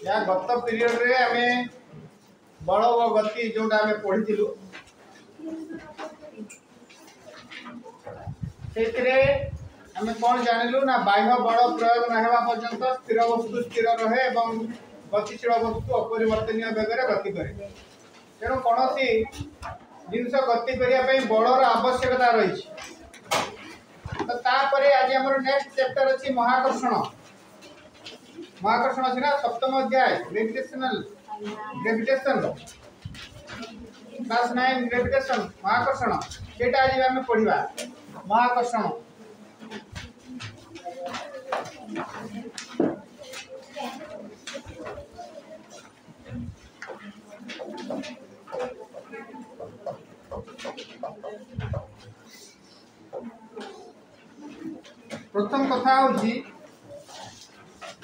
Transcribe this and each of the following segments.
या गत पीरियड रे आमे बल व गति जोटा आमे पढ़ी से आमे कौन जानिलु ना बाह्य बल प्रयोग न हेबा पर्यंत स्थिर वस्तु स्थिर रहे एवं गतिशील वस्तु अपरिवर्तनीय बेगर गति करे। तेणु कौन जिनस गति करने बलर आवश्यकता रही। तो तापरे आज हमर नेक्स्ट चैप्टर अछि महाकर्षण। महाकर्षण अछि ना सप्तम अध्याय ग्रेविटेशन क्लास 9 ग्रेविटेशन महाकर्षण सेटा आज हम पढ़िबा महाकर्षण। प्रथम कथा होची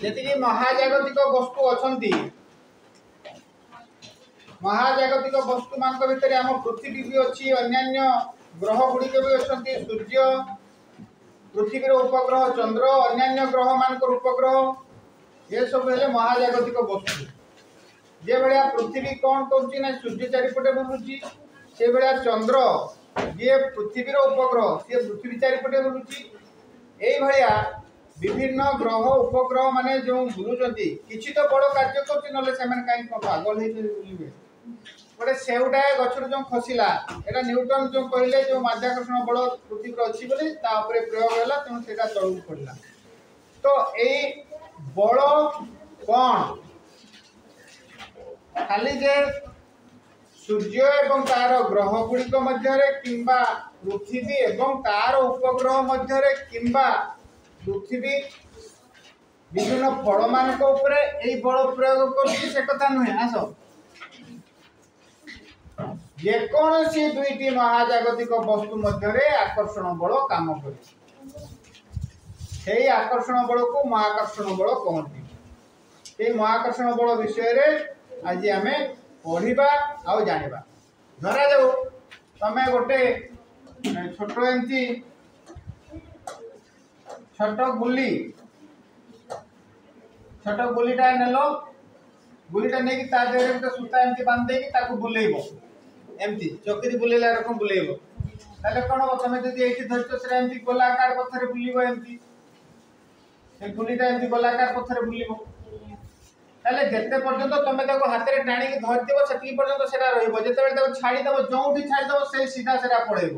जति महाजागतिक वस्तु अछंती महाजागतिक वस्तु मान भितर आम पृथ्वी भी अच्छी अन्यान्य ग्रह गुड़िक भी अछंती सूर्य पृथ्वीर उपग्रह चंद्र अन्यान्य ग्रह मान उपग्रह ये सब हेले महाजागतिक वस्तु। जे भाया पृथ्वी कौन करुच्ची ना सूर्य चारिपटे बुलुची से भाया चंद्र जे पृथ्वीर उपग्रह सी पृथ्वी चारिपटे बुलुची। यही भाया विभिन्न ग्रह उपग्रह माने जो बुलुचंती किछि तो बड़ कार्य करछि नले सेमन काई पागल हे बुलिबे। गोटे सेउटा गछर जो खसिला एटा न्यूटन जो कहले जो माध्याकर्षण बल पृथ्वी पर अछि बोले ता ऊपर प्रयोग होला तेणु सेटा तळु पड़ला। तो एई बल कोन खाली जे सूर्य एवं तार ग्रह गुड़िक मध्यरे किंबा पृथ्वी एवं तार उपग्रह मध्यरे किंबा पृथ्वी विभिन्न फल मान बल प्रयोग कर कथा नुहे। आस जेकोसी दुईटी महाजागतिक वस्तु मध्य आकर्षण बल काम करे आकर्षण बल को महाकर्षण बल कहते। महाकर्षण बल विषय आज आम पढ़ा आ जाना। धरा जाऊ तमें गोटे छोट एमती छोट गुलीटा नेल गुलीटा नहीं ता देह गोटे सूता एमती बांध देकी बुलेब एमती चक्री बुलेला रकम बुलेब ताले कौन हम तुम जब ये धरत से एमती गोलाकार पथर बुलब एमती से गुलीटा एमती गोलाकार पथर बुलब ताले जेते पर्यंत तुम हाथ में टाणी धरदेव से पर्यंत से रही छाड़ीदेव जो छाड़ीदेव से सीधा से पड़ेब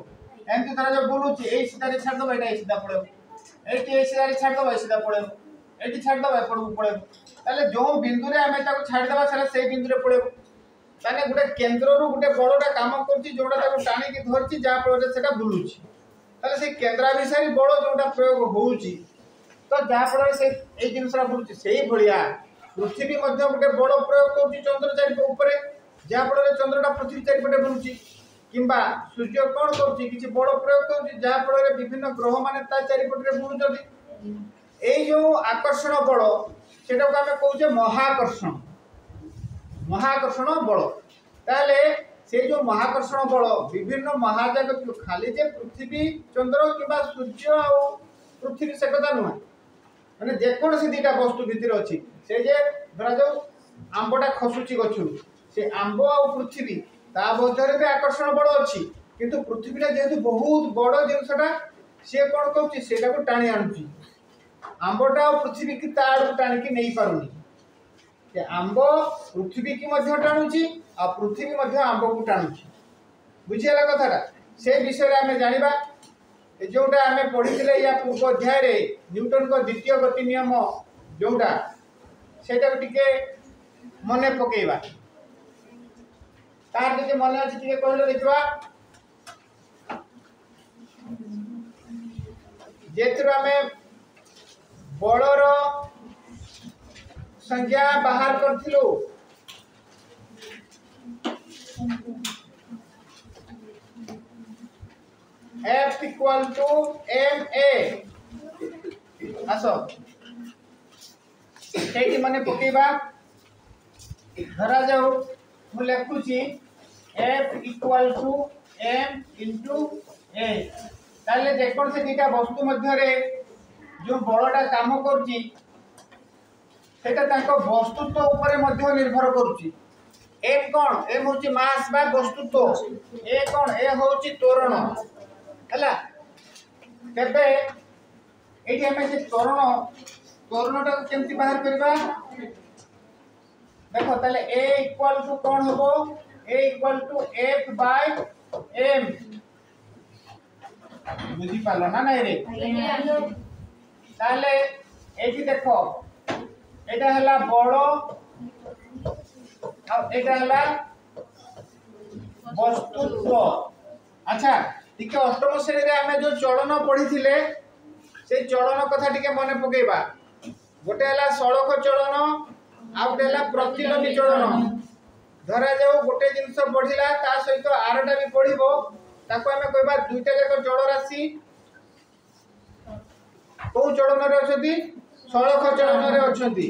एमती धर जो बुलूची यही सीधा छाड़देव ये सीधा पड़ेब ये सीधा छाड़देव सीधा पड़ेब ये छाड़देव एपटू पड़ेब ताले जो बिंदु आम छाड़देवा से बिंदु पड़ेब ताने गोटे केन्द्र गोटे बलटा काम कर जोटा टाणी धरती जहाँफल से बुलूची ताले से केन्द्राभिसारी बल जोटा प्रयोग होउची तो जहाँफल से जिनसा बुलूची से भाया पृथ्वी गोटे बल प्रयोग कर चंद्र चारिपटे जहाँफल चंद्रटा पृथ्वी चारिपटे बुलूची किंबा सूर्य कौन कर बल प्रयोग कर जहाँफल विभिन्न ग्रह मान चारिपटे बुलूँ। यही जो आकर्षण बल से आम कहे महाकर्षण महाकर्षण बल ताले से जो महाकर्षण बल विभिन्न महाजागतिक खाली जे पृथ्वी चंद्र किंबा सूर्य आ पृथ्वी से कथा नुह मैंने जेकोसी दुईटा वस्तु भितर अच्छी से जे धरा जाऊ आंबटा खसुची गचु से आंब आ पृथ्वी ता मध्य भी आकर्षण बल अच्छी किंतु पृथ्वीटा जेहेतु बहुत बड़ जिनसटा सी कौन कर टाणी आणुची आंबटा आ पृथ्वी की ता आड़ टाणिकी नहीं पारुनी आंब पृथ्वी की टाणुची आ पृथ्वी आंब को टाणुची बुझीगला कथाटा से विषय आम जाना जोटा आम पढ़ी या पूर्व अध्याय न्यूटन को द्वितीय गति नियम जोटा से मन पकेबा तार टे मन अच्छे कहले देखा जेथुर आम बलर संज्ञा बाहर करथिलु F equal to ma आसो से मन पकेबा धरा जाऊ मु लिखुची F equal to m into a ताले जेकोन से दुईटा वस्तु मध्य जो बलटा काम करची सेटा ताको वस्तुत्व ऊपर मध्य निर्भर करूची। एम कोन एम होची मास बा वस्तुत्व, ए कोन ए होची त्वरण हला। तबे एठी हमें से त्वरणटा केमती बाहर करबा देखो ताले a इक्वल टू कोन होबो a equal to f by m बुझी पालो ना नहीं रे ताले एठी देखो एटा हला बड़ो और एटा हला वस्तुत्व। अच्छा ठीक है अष्टम श्रेणी रे हमें जो चलन पढ़ी थिले से चलन कथा टिके मने पकेबा। गोटे हला सड़क चलन आ गोटे हला प्रतिलोमी चलन। धरा जाऊ गोटे जिंस बढ़िला ता सहित आरटा भी पढ़िबो ताको हमें कहबा दुईटा जाक जड़ राशि को चलन रे अछती सड़क चलन रे अछती।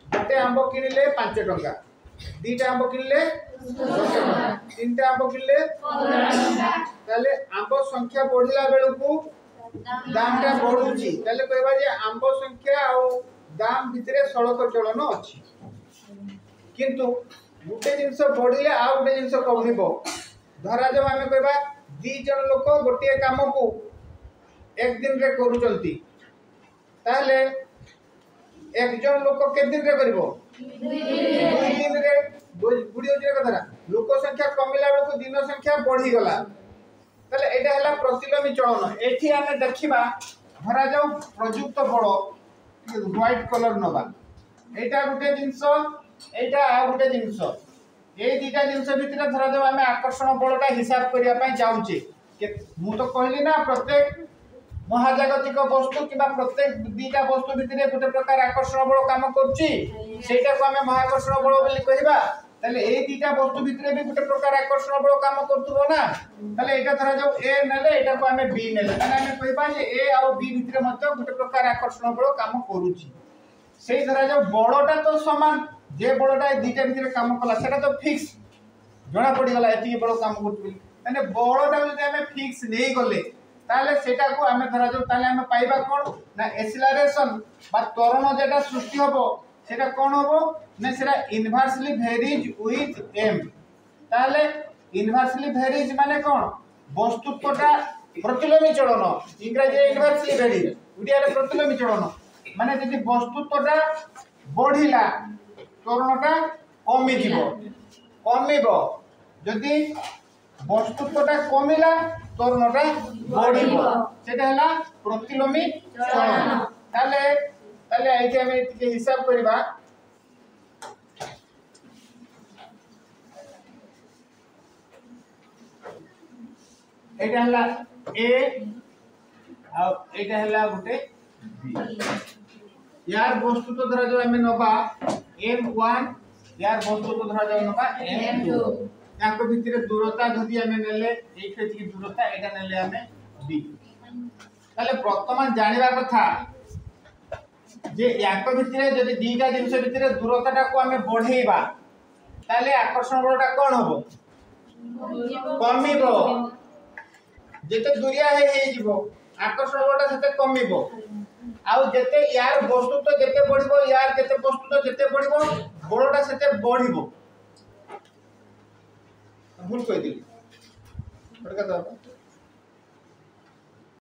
गोटे आंब किनिले 5 टंका, दीटा आंब किनिले 10 टंका, तीनटा आंब किनिले 15 टंका। ताले आंब संख्या बढ़िला बेलकू दामटा बढ़ुची ताले कहबा जे आंब संख्या आ दाम भितरे सड़क चलन अछि। किंतु गोटे जिंस बढ़िले आ गोटे जिंस कमिबो। धरा जाऊ आमे कहबा 2 जन लोक गोटे काम को एक दिन रे करूचंती ताले एक जन लोक के दिन रे करबो 2 दिन रे बुढ़ी होजे कथा लोक संख्या कमिला बेलको दिन संख्या बढ़ी गला ताले एटा हला प्रतिलोमी चलन। एठी आमे देखिबा धरा जाऊ प्रयुक्त बळ व्हाइट कलर नबा एटा गुटे जिंस एटा आ गुटे जिंस ए दीटा जिंस भितर धरा जाऊ आमे आकर्षण बळटा हिसाब करिया पय जाउचे। मु तो कहली ना प्रत्येक महाजागतिक वस्तु किबा प्रत्येक दीटा वस्तु भितर गोटे प्रकार आकर्षण बल काम करछि सेटा को हमें महाकर्षण बल बोली कहिबा। ताले ए दीटा वस्तु भितर भी गोटे प्रकार आकर्षण बल काम करथुबो ना ताले एटा धरा जाऊ ए नेले एटा को हमें बी नेले ताले हमें कहिबा जे ए आ बी भितर मध्य गोटे प्रकार आकर्षण बल काम करूछि। सेई धरा जाऊ बलटा तो समान जे बलटा ए दीटा भितर काम कला सेटा तो फिक्स जणा पड़ी गला एति बल काम करथुबी माने बलटा जदि हमें फिक्स नै गले ताले सेटा को हमें धरा जाऊ ताले हमें पाइबा कोन ना एक्सीलरेशन बा त्वरण जेटा सृष्टि होबो सेटा कोन होबो ना सेटा इनवर्सली वेरीज विथ m। ताले इनवर्सली वेरीज माने कोन वस्तुत्वटा प्रतिलोमी चलन इंग्रजी इनवर्सली वेरीज ओडिया रे प्रतिलोमी चलन माने जदि वस्तुत्वटा बढ़िला त्वरणटा कमिबो जदि वस्तुत्वटा कमिला त्वरणटा बढ़िबो सेटा हला प्रतिलोमी चलन। ताले एठी हम एति हिसाब करबा एटा हला a आ एटा हला गुटे b। यार वस्तु तो धरा जो हमें नबा m1 यार वस्तु तो धरा जाऊ नबा m2 याको भितरे दूरता जदि हमें नेले एठी की दूरता एटा नेले हमें b। ताले वर्तमान जानिबा कथा जे याको भितरे जदि दीटा जिंस भितरे दूरताटा को हमें बढ़ेबा ताले आकर्षण बलटा कोन होबो कमिबो। जेते दूरिया हे जीवो आकर्षण बलटा सेते कमिबो आउ जेते यार वस्तुत्व जेते बढ़िबो यार जेते वस्तुत्व जेते बढ़िबो बलटा सेते बढ़िबो। भूल कहि दिली